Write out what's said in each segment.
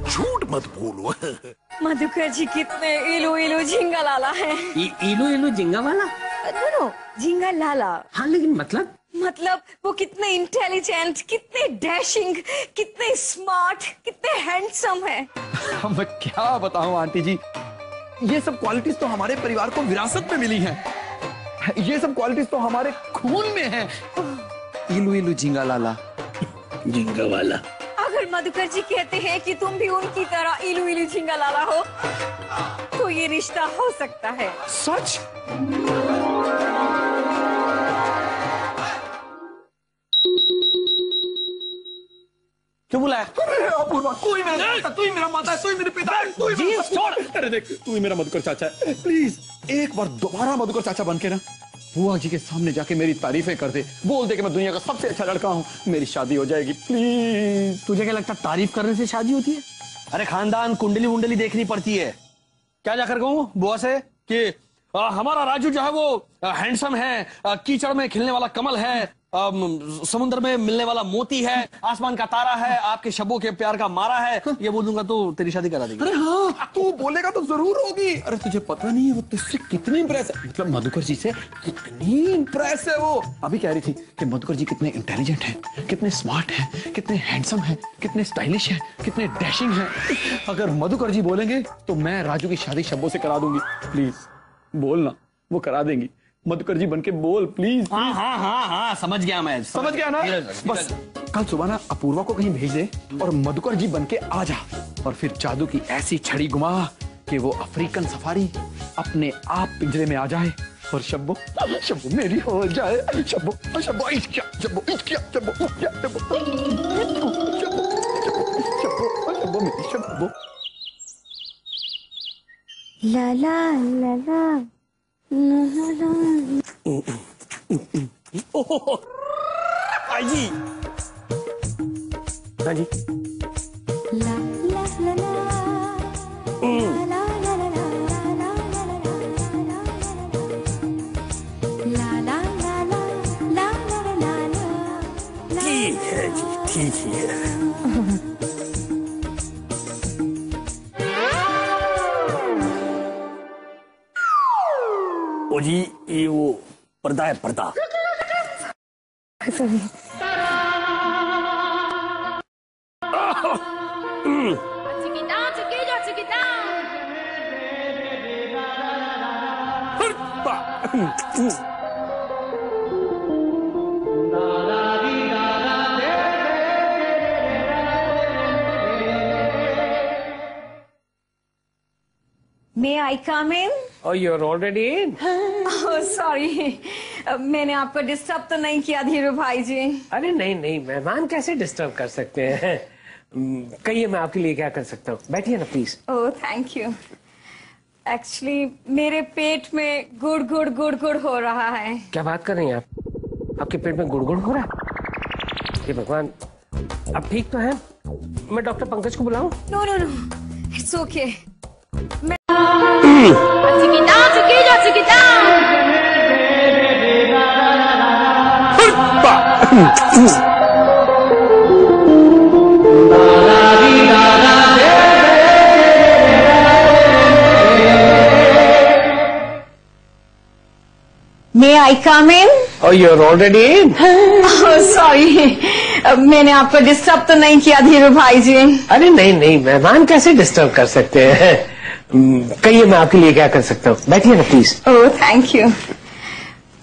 झूठ मत बोलो। मधुकर जी कितने इलू इलू झिंगा लाला है। इलू इलू झिंगा वाला? नो झिंगा लाला। हाँ लेकिन मतलब वो कितने इंटेलिजेंट, कितने डैशिंग, कितने स्मार्ट, कितने हैंडसम है। मैं क्या बताऊं आंटी जी, ये सब क्वालिटीज तो हमारे परिवार को विरासत में मिली हैं। ये सब क्वालिटीज तो हमारे खून में हैं। इलू इलू झिंगा लाला, झिंगा वाला। अगर मधुकर जी कहते हैं कि तुम भी उनकी तरह इलू इलू झिंगा लाला हो, तो ये रिश्ता हो सकता है। सच? क्यों बुलाया? अपूर्वा, तू ही मेरा चाचा, तू ही मेरा माता है, तू ही मेरे पिता है, तू ही मेरा छोड़। अरे देख, तू ही मेरा मधुकर चाचा है। प्लीज एक बार दोबारा मधुकर चाचा बन के ना बुआ जी के सामने जाके मेरी तारीफें कर दे, बोल दे कि मैं दुनिया का सबसे अच्छा लड़का हूँ, मेरी शादी हो जाएगी। प्लीज। तुझे क्या लगता तारीफ करने से शादी होती है? अरे खानदान कुंडली वुंडली देखनी पड़ती है। क्या जाकर कहूँ बुआ से कि हमारा राजू जो है वो हैंडसम है, कीचड़ में खिलने वाला कमल है, समुद्र में मिलने वाला मोती है, आसमान का तारा है, आपके शब्बों के प्यार का मारा है। ये बोल दूंगा तो तेरी शादी करा देगी। अरे हाँ, तू बोलेगा तो जरूर होगी। अरे तुझे पता नहीं है वो तुझसे कितनी इंप्रेस है, मतलब मधुकर जी से कितनी इंप्रेस है वो। अभी कह रही थी कि मधुकर जी कितने इंटेलिजेंट हैं, कितने स्मार्ट हैं, कितने हैंडसम हैं, कितने स्टाइलिश हैं, कितने डैशिंग हैं। अगर मधुकर जी बोलेंगे तो मैं राजू की शादी शब्बों से करा दूंगी। प्लीज बोलना, वो करा देंगी। मधुकर जी बनके बोल प्लीज। हाँ हाँ हाँ हाँ समझ गया मैं, समझ गया ना। बस कल सुबह ना अपूर्वा को कहीं भेज दे और मधुकर जी बनके आ जा, और फिर जादू की ऐसी छड़ी घुमा कि वो अफ्रीकन सफारी अपने आप पिंजरे में आ जाए और शब्बो शब्बो मेरी हो जाए। शब्बो शब्बो इश्क, शब्बो इश्क, शब्बो शब्बो शब्बो मेरी शब्बो। ला ला ला ला जी हाँ जी। ला ला ला ला ला ला ला ला। ठीक है जी, ठीक है। ओ जी ये वो पर्दा है, पर्दा। May I come in? Oh, you're already in? Oh, sorry. मैंने आपको डिस्टर्ब तो नहीं किया धीरू भाई जी? अरे नहीं नहीं, मेहमान कैसे डिस्टर्ब कर सकते हैं। कहिए मैं आपके लिए क्या कर सकता हूँ। बैठिए ना please. Oh thank you. Actually मेरे पेट में गुड़ गुड़ गुड़ गुड़ हो रहा है। क्या बात कर रही हैं आप? आपके पेट में गुड़गुड़ हो रहा है? ये भगवान, अब ठीक तो है? मैं डॉक्टर पंकज को बुलाऊं? No no no, it's okay. May I come in? Oh, you're already in? Oh, sorry. मैंने आपको डिस्टर्ब तो नहीं किया धीरू भाई जी? अरे नहीं नहीं, मेहमान कैसे डिस्टर्ब कर सकते हैं। कहिए मैं आपके लिए क्या कर सकता हूँ। बैठिए ना please. Oh thank you.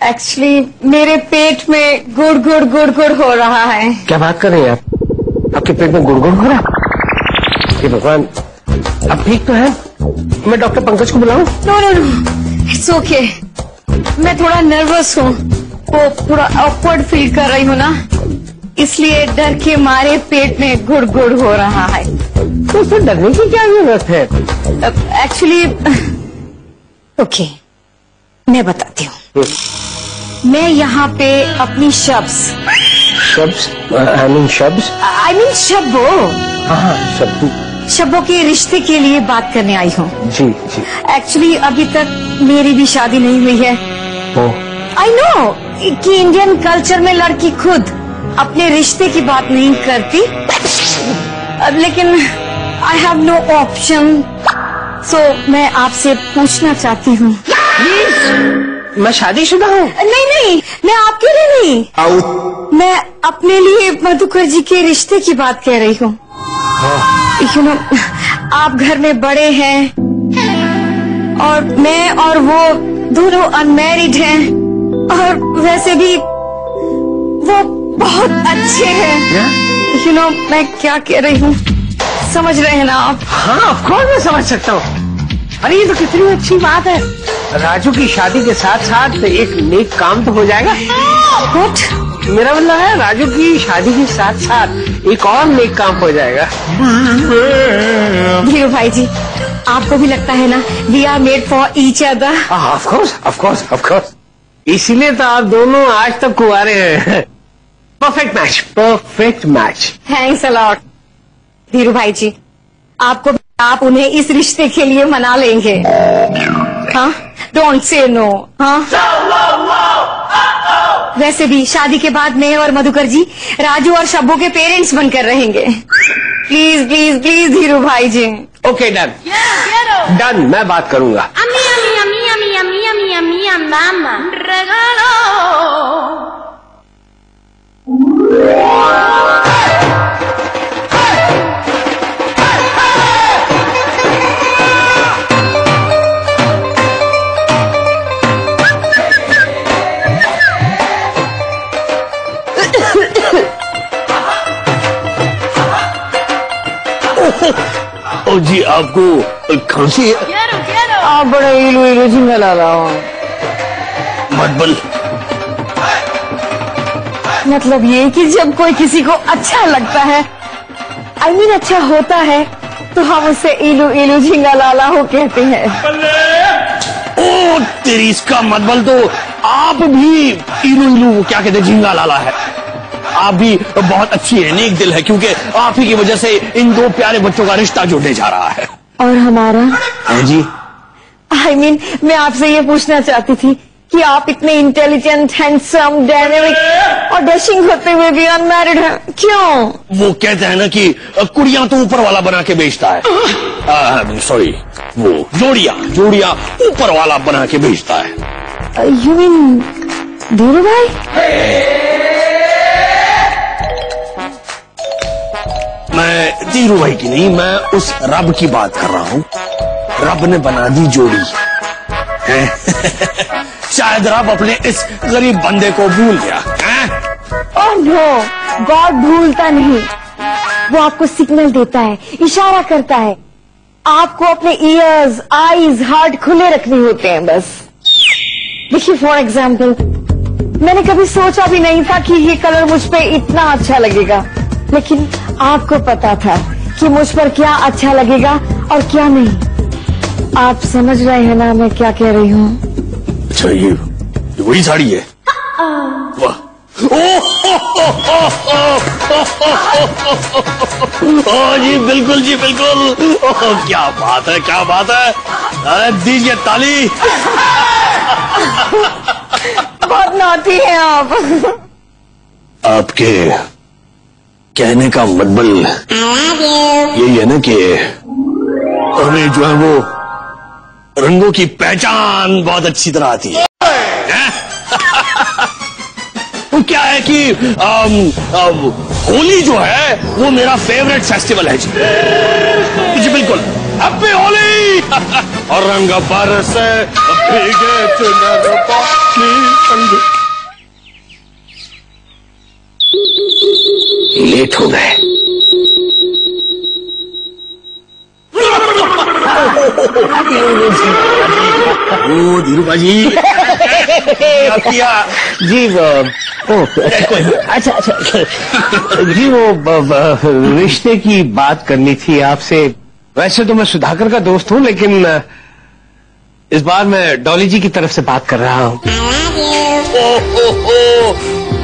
Actually मेरे पेट में गुड़ गुड़ गुड़ गुड़ हो रहा है। क्या बात कर रही हैं आप? आपके पेट में गुड़गुड़ हो रहा है? ये भगवान, अब ठीक तो है? मैं डॉक्टर पंकज को बुलाऊं? No no no, it's okay. मैं थोड़ा नर्वस हूँ, वो थोड़ा ऑकवर्ड फील कर रही हूँ ना, इसलिए डर के मारे पेट में गुड़ गुड़ हो रहा है। तो उससे डरने की क्या जरूरत है? एक्चुअली ओके, मैं बताती हूँ। मैं यहाँ पे अपनी शब्द शब्बो शब्बों के रिश्ते के लिए बात करने आई हूँ। जी जी। एक्चुअली अभी तक मेरी भी शादी नहीं हुई है। आई नो कि इंडियन कल्चर में लड़की खुद अपने रिश्ते की बात नहीं करती, लेकिन आई हैव नो ऑप्शन। सो मैं आपसे पूछना चाहती हूँ। मैं शादीशुदा हूँ। नहीं, मैं आपके लिए नहीं, मैं अपने लिए मधुकर जी के रिश्ते की बात कह रही हूँ। यू नो, आप घर में बड़े हैं और मैं और वो दोनों अनमैरिड हैं, और वैसे भी वो बहुत अच्छे हैं। यू नो, मैं क्या कह रही हूँ, समझ रहे हैं ना आप? हाँ, ऑफ कोर्स मैं समझ सकता हूँ। अरे ये तो कितनी अच्छी बात है। राजू की शादी के साथ साथ एक नेक काम तो हो जाएगा। What? मेरा मतलब है राजू की शादी के साथ साथ एक और नेक काम हो जाएगा। धीरू भाई जी, आपको भी लगता है ना we are made for each other? Of course, of course, of course. इसीलिए तो आप दोनों आज तक कुंवारे हैं। Perfect match, perfect match. Thanks a lot Dhiru भाई जी। आप उन्हें इस रिश्ते के लिए मना लेंगे? हाँ, डोंट से नो। हाँ, वैसे भी शादी के बाद मैं और मधुकर जी राजू और शब्बू के पेरेंट्स बनकर रहेंगे। प्लीज प्लीज प्लीज धीरू भाई जी। ओके, डन डन, मैं बात करूंगा। ओ जी, आपको खांसी है? आप बड़ा इलू इलू झिंगा ला रहा हो। मत मतलब ये कि जब कोई किसी को अच्छा लगता है, I mean अच्छा होता है, तो हम उसे इलू इलू झिंगा लाला हो कहते हैं। ओ तेरी, इसका मतलब तो आप भी इलू इलू क्या कहते हैं, झिंगा लाला है। आप भी बहुत अच्छी है, नेक दिल है, क्योंकि आप ही की वजह से इन दो प्यारे बच्चों का रिश्ता जुड़ने जा रहा है। और हमारा? हाँ जी, I mean, मैं आपसे ये पूछना चाहती थी कि आप इतने इंटेलिजेंट, हैंडसम, डायनेमिक और डैशिंग होते हुए भी अनमैरिड हैं, क्यों? वो कहते हैं ना कि कुड़ियां तो ऊपर वाला बना के बेचता है। सॉरी, वो जोड़ियां ऊपर वाला बना के बेचता है। You mean धीरू भाई? मैं धीरू भाई की नहीं, मैं उस रब की बात कर रहा हूँ। रब ने बना दी जोड़ी है। शायद रब अपने इस गरीब बंदे को भूल गया है? ओह नो, गॉड भूलता नहीं, वो आपको सिग्नल देता है, इशारा करता है। आपको अपने ईयर्स, आईज, हार्ट खुले रखने होते हैं बस। देखिए, फॉर एग्जाम्पल, मैंने कभी सोचा भी नहीं था कि ये कलर मुझ पे इतना अच्छा लगेगा, लेकिन आपको पता था कि मुझ पर क्या अच्छा लगेगा और क्या नहीं। आप समझ रहे हैं ना मैं क्या कह रही हूँ? अच्छा, ये वही साड़ी है? वाह, जी बिल्कुल, जी बिल्कुल। क्या बात है, क्या बात है। अरे दीजिए ताली। बहुत नॉटी हैं आप। आपके कहने का मतलब यही है ना कि हमें जो है वो रंगों की पहचान बहुत अच्छी तरह आती है। वो क्या है कि होली जो है वो मेरा फेवरेट फेस्टिवल है जी बिल्कुल। हैप्पी होली। और रंग बरसे भीगे चुनर पानी संग। लेट हो गए। ओ धीरू बाजी किया जी। अच्छा जी, वो रिश्ते की बात करनी थी आपसे। वैसे तो मैं सुधाकर का दोस्त हूँ, लेकिन इस बार मैं डॉली जी की तरफ से बात कर रहा हूँ।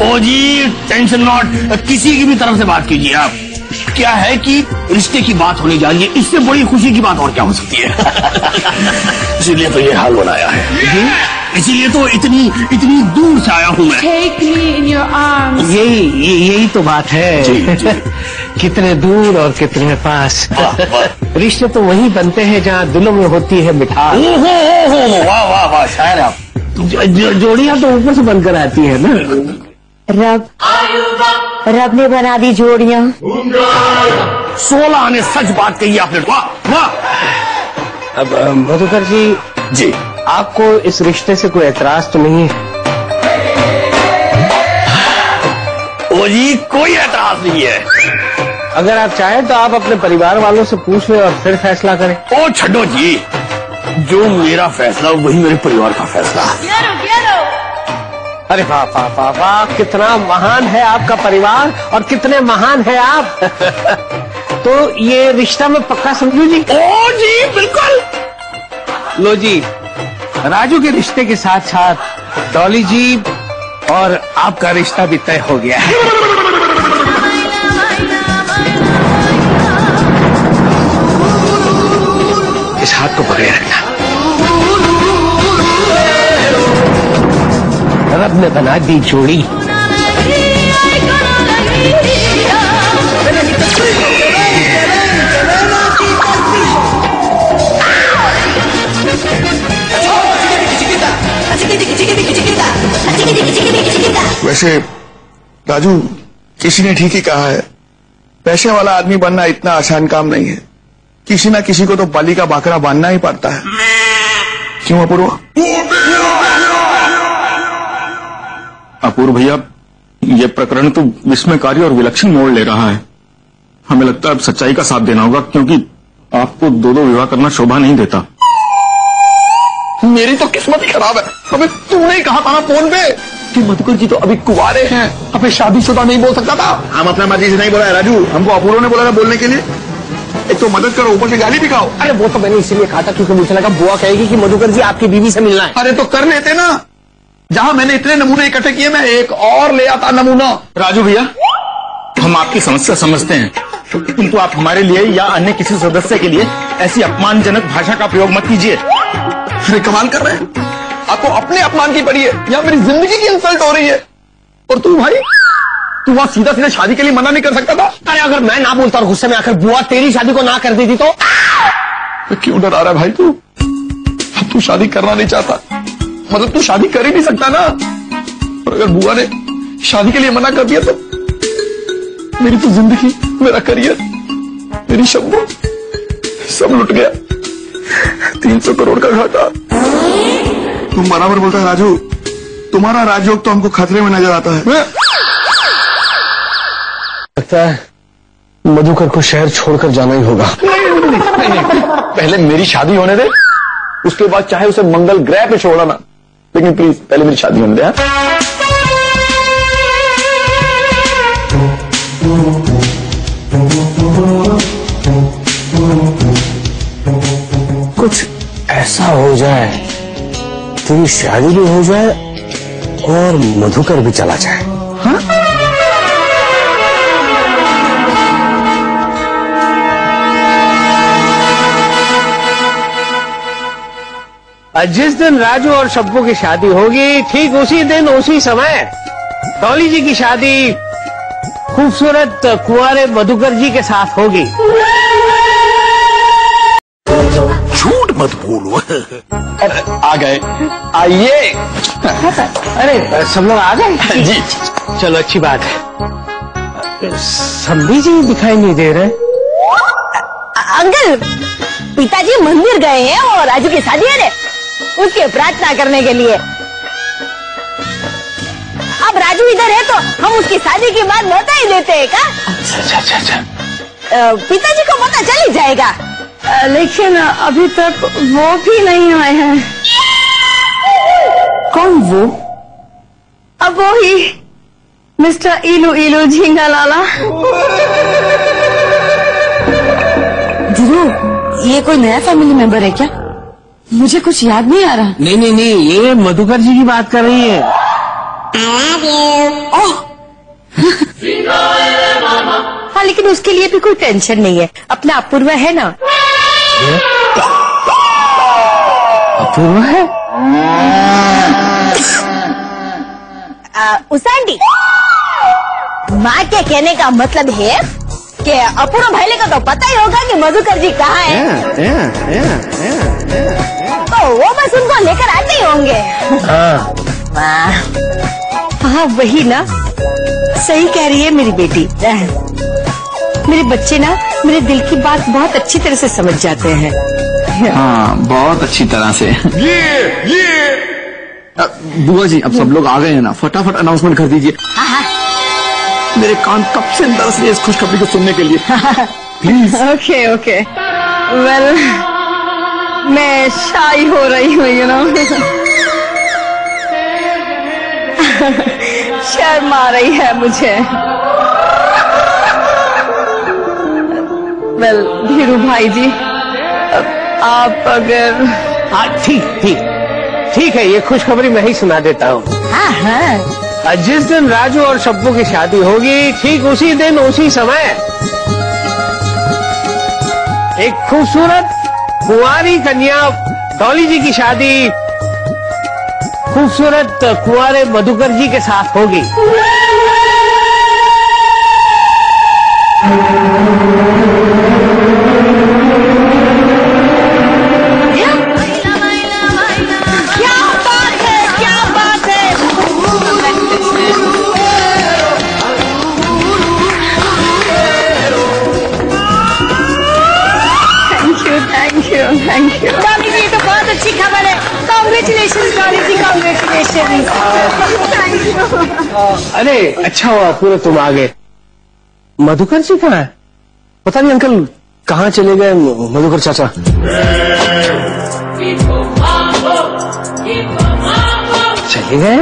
ओ जी, टेंशन नॉट, किसी की भी तरफ से बात कीजिए आप। क्या है कि रिश्ते की बात होने जा रही है, इससे बड़ी खुशी की बात और क्या हो सकती है। इसीलिए तो ये हाल बनाया है, इसीलिए तो इतनी दूर से आया हूँ मैं। Take me in your arms. यही तो बात है। जी, जी। कितने दूर और कितने पास। रिश्ते तो वही बनते हैं जहाँ दिलों में होती है मिठास। वाह वाह वाह, शायर आप। जोड़ियां तो ऊपर से बनकर आती है ना। रब ने बना दी जोड़ियां। 16 आने सच बात कही आपने। वाह वाह। अब मधुकर जी, आपको इस रिश्ते से कोई एतराज तो नहीं है? ओ जी, कोई एतराज नहीं है। अगर आप चाहें तो आप अपने परिवार वालों से पूछ लें और फिर फैसला करें। ओ छड्डो जी, जो मेरा फैसला वही मेरे परिवार का फैसला। अरे वाह वाह वाह वाह, कितना महान है आपका परिवार और कितने महान है आप। तो ये रिश्ता में पक्का समझू जी? ओ जी बिल्कुल। लो जी, राजू के रिश्ते के साथ साथ डॉली जी और आपका रिश्ता भी तय हो गया है। इस हाथ को पकड़े रखना। रब ने बना दी जोड़ी। वैसे राजू, किसी ने ठीक ही कहा है, पैसे वाला आदमी बनना इतना आसान काम नहीं है। किसी ना किसी को तो बलि का बाकरा बांधना ही पड़ता है। क्यों अपूर्व? अपूर्व भैया, ये प्रकरण तो विस्मयकारी और विलक्षण मोड़ ले रहा है। हमें लगता है अब सच्चाई का साथ देना होगा, क्योंकि आपको दो विवाह करना शोभा नहीं देता। मेरी तो किस्मत ही खराब है। अबे तूने ही कहा था ना फोन पे कि मधुकर जी तो अभी कुंवारे हैं, अबे शादीशुदा नहीं बोल सकता था। हम अपना मर्जी से नहीं बोला है राजू, हमको अपूर्व ने बोला था बोलने के लिए। एक तो मदद करो, ऊपर से गाली भी खाओ। अरे वो तो मैंने इसीलिए कहा था क्योंकि मुझे लगा बुआ कहेगी कि मधुकर जी आपकी बीवी से मिलना है। अरे तो कर लेते ना। जहां मैंने इतने नमूने इकट्ठे किए, मैं एक और ले आता नमूना। राजू भैया, हम आपकी समस्या समझते हैं, किंतु आप हमारे लिए या अन्य किसी सदस्य के लिए ऐसी अपमानजनक भाषा का प्रयोग मत कीजिए। अरे कमाल कर रहे हैं, आपको अपने अपमान की पड़ी है या मेरी जिंदगी की इंसल्ट हो रही है? और तू भाई, तू वहां सीधा सीधा शादी के लिए मना नहीं कर सकता था? अरे अगर मैं ना बोलता और गुस्से में आकर बुआ तेरी शादी को ना कर देती तो? क्यों डरा रहा है भाई तू? अब तू शादी करना नहीं चाहता, मतलब तू शादी कर ही नहीं सकता ना। और अगर बुआ ने शादी के लिए मना कर दिया तो मेरी तो जिंदगी, मेरा करियर, मेरी शब्द सब लुट गया। 300 करोड़ का घाटा। तुम बराबर बोलता है राजू, तुम्हारा राजयोग तो हमको खतरे में नजर आता है। लगता है मधुकर को शहर छोड़कर जाना ही होगा। नहीं, पहले मेरी शादी होने दे, उसके बाद चाहे उसे मंगल ग्रह पे छोड़ना, लेकिन प्लीज पहले मेरी शादी होने दे। कुछ ऐसा हो जाए, तेरी शादी भी हो जाए और मधुकर भी चला जाए। हाँ? जिस दिन राजू और शब्बू की शादी होगी, ठीक उसी दिन उसी समय डॉली जी की शादी खूबसूरत कुंवारे मधुकर जी के साथ होगी। झूठ मत बोलो। आ गए, आइए। अरे सब लोग आ गए जी। चलो अच्छी बात है। संभी जी दिखाई नहीं दे रहे। अंकल, पिताजी मंदिर गए हैं और राजू की शादी है रे, उसके प्रार्थना करने के लिए। अब राजू इधर है तो हम उसकी शादी की बात बता ही देते हैं का? अच्छा। पिताजी को पता चल ही जाएगा। लेकिन अभी तक वो भी नहीं आए हैं। कौन वो? अब वो ही मिस्टर इलू इलू झींगा लाला। ध्रुव, ये कोई नया फैमिली मेंबर है क्या? मुझे कुछ याद नहीं आ रहा। नहीं, ये मधुकर जी की बात कर रही है। हाँ, लेकिन उसके लिए भी कोई टेंशन नहीं है, अपना अपूर्व है ना। अपूर्व है? उसांडी, माँ के कहने का मतलब है कि अपूर्व भाई को तो पता ही होगा कि मधुकर जी कहाँ हैं। तो वो बस उनको लेकर आते ही होंगे। हाँ वही ना, सही कह रही है मेरी बेटी। मेरे बच्चे ना मेरे दिल की बात बहुत अच्छी तरह से समझ जाते हैं। हाँ बहुत अच्छी तरह से। बुआ जी अब सब लोग आ गए हैं ना, फटाफट अनाउंसमेंट कर दीजिए। मेरे कान कब से तरस रहे इस खुशखबरी को सुनने के लिए। प्लीज। ओके वेल मैं शाई हो रही हूँ, यू नो। शर्म आ रही है मुझे। वेल धीरू भाई जी, आप अगर ठीक है, ये खुशखबरी मैं ही सुना देता हूँ। जिस दिन राजू और शब्बू की शादी होगी, ठीक उसी दिन उसी समय एक खूबसूरत कुंवारी कन्या डॉली जी की शादी खूबसूरत कुंवारे मधुकर जी के साथ होगी। थैंक यू डॉली जी, तो बहुत अच्छी खबर है। Congratulation Dolly ji, congratulation. Thank you. अरे अच्छा हुआ पूरे तुम आ गए। मधुकर जी कहाँ है? पता नहीं अंकल कहाँ चले गए मधुकर चाचा। चले गए,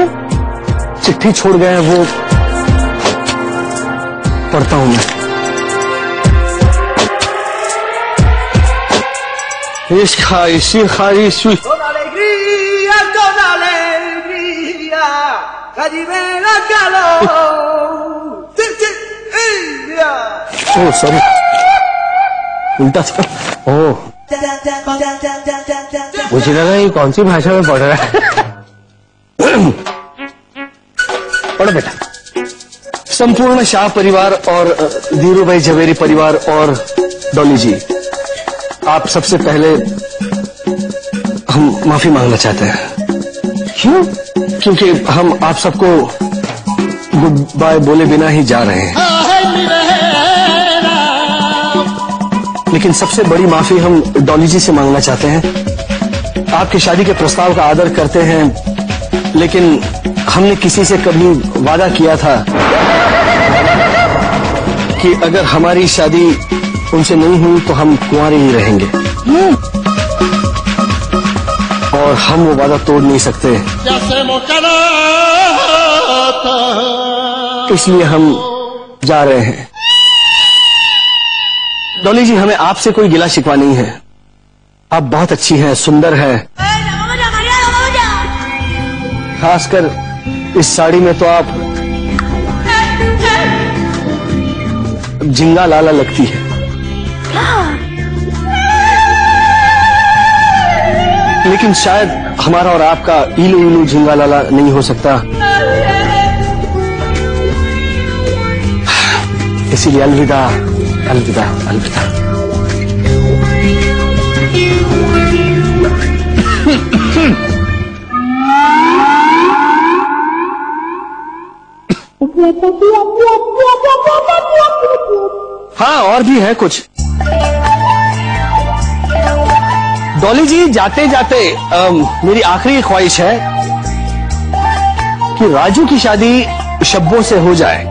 चिट्ठी छोड़ गए हैं वो। पढ़ता हूं मैं। Con alegría, allí ven la calor. Oh sorry, उल्टा था। ओह मुझे लगा ये कौन सी भाषा में पढ़ रहा है। पढ़ो बेटा। संपूर्ण शाह परिवार और धीरू भाई झवेरी परिवार और डॉली जी, आप सबसे पहले हम माफी मांगना चाहते हैं। क्यों? क्योंकि हम आप सबको गुड बाय बोले बिना ही जा रहे हैं। लेकिन सबसे बड़ी माफी हम डॉली जी से मांगना चाहते हैं। आपकी शादी के प्रस्ताव का आदर करते हैं, लेकिन हमने किसी से कभी वादा किया था कि अगर हमारी शादी उनसे नहीं हुई तो हम कुंवारे ही रहेंगे, और हम वो वादा तोड़ नहीं सकते। इसलिए हम जा रहे हैं। डॉली जी, हमें आपसे कोई गिला शिकवा नहीं है। आप बहुत अच्छी हैं, सुंदर हैं। खासकर इस साड़ी में तो आप झिंगा लाला लगती है। लेकिन शायद हमारा और आपका इलू इलू झिंगा लाला नहीं हो सकता, इसीलिए अलविदा अलविदा अलविदा। हाँ और भी है कुछ। डॉली जी, जाते जाते मेरी आखिरी ख्वाहिश है कि राजू की शादी शब्बों से हो जाए।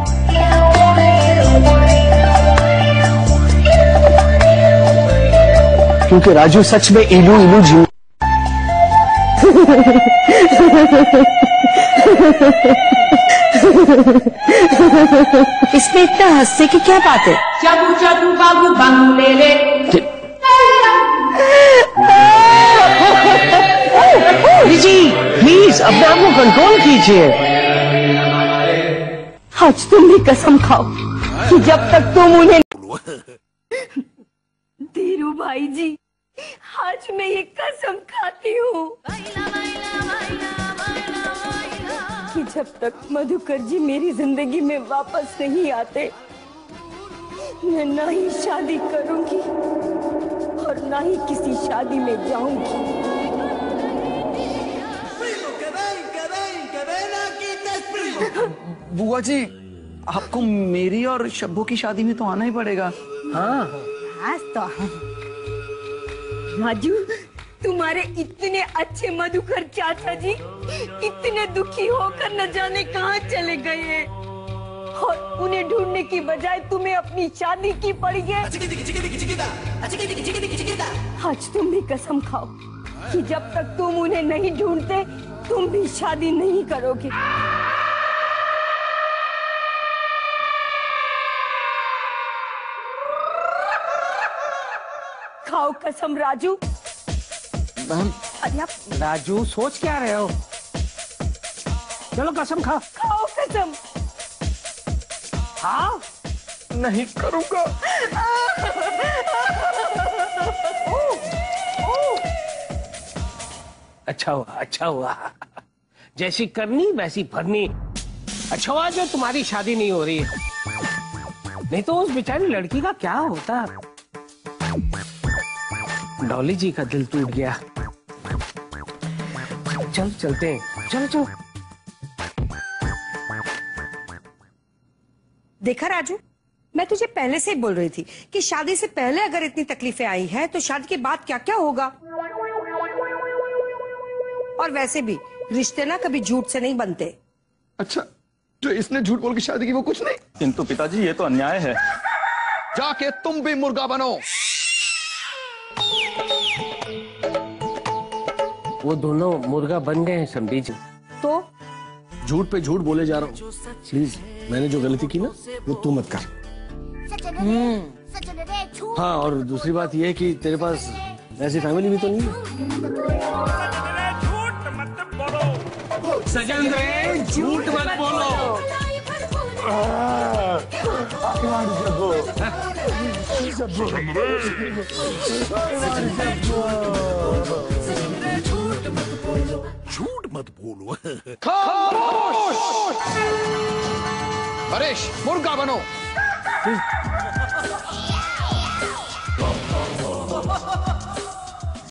क्योंकि राजू सच में इलू इलू जी। इसमें इतना हंसने की क्या बात है? Chabu chabu babu bangulele. जी प्लीज अपने आप को कंट्रोल कीजिए। आज तुम भी कसम खाओ कि जब तक तुम उन्हें। धीरू भाई जी, आज मैं ये कसम खाती हूँ कि जब तक मधुकर जी मेरी जिंदगी में वापस नहीं आते, मैं ना ही शादी करूंगी और ना ही किसी शादी में जाऊंगी। बुआ जी, आपको मेरी और शब्बू की शादी में तो आना ही पड़ेगा। हाँ आज तो राजू, तुम्हारे इतने अच्छे मधुकर चाचा जी इतने दुखी होकर न जाने कहाँ चले गए हैं और उन्हें ढूंढने की बजाय तुम्हें अपनी शादी की पड़ी है। आज तुम भी कसम खाओ कि जब तक तुम उन्हें नहीं ढूंढते तुम भी शादी नहीं करोगे। खाओ कसम राजू। अरे आप राजू, सोच क्या रहे हो? चलो कसम खा। खाओ कसम। हाँ नहीं करूंगा। अच्छा हुआ, अच्छा हुआ। जैसी करनी वैसी भरनी। अच्छा हुआ जो तुम्हारी शादी नहीं हो रही है, नहीं तो उस बेचारी लड़की का क्या होता। डॉली जी का दिल टूट गया। चल चलते हैं, चलो चलो। देखा राजू, मैं तुझे पहले से ही बोल रही थी कि शादी से पहले अगर इतनी तकलीफें आई हैं तो शादी के बाद क्या क्या होगा। और वैसे भी रिश्ते ना कभी झूठ से नहीं बनते। अच्छा, जो इसने झूठ बोल के शादी की वो कुछ नहीं? किंतु पिताजी ये तो अन्याय है। जाके तुम भी मुर्गा बनो। वो दोनों मुर्गा बन गए हैं समझी जी। तो झूठ पे झूठ बोले जा रहा हूँ। प्लीज, मैंने जो गलती की ना वो तू मत कर। हाँ, और दूसरी बात ये है कि तेरे पास ऐसी फैमिली भी तो नहीं है। सजन रे, झूठ मत बोलो। झूठ मत बोलो। खामोश! हरीश, मुर्गा बनो।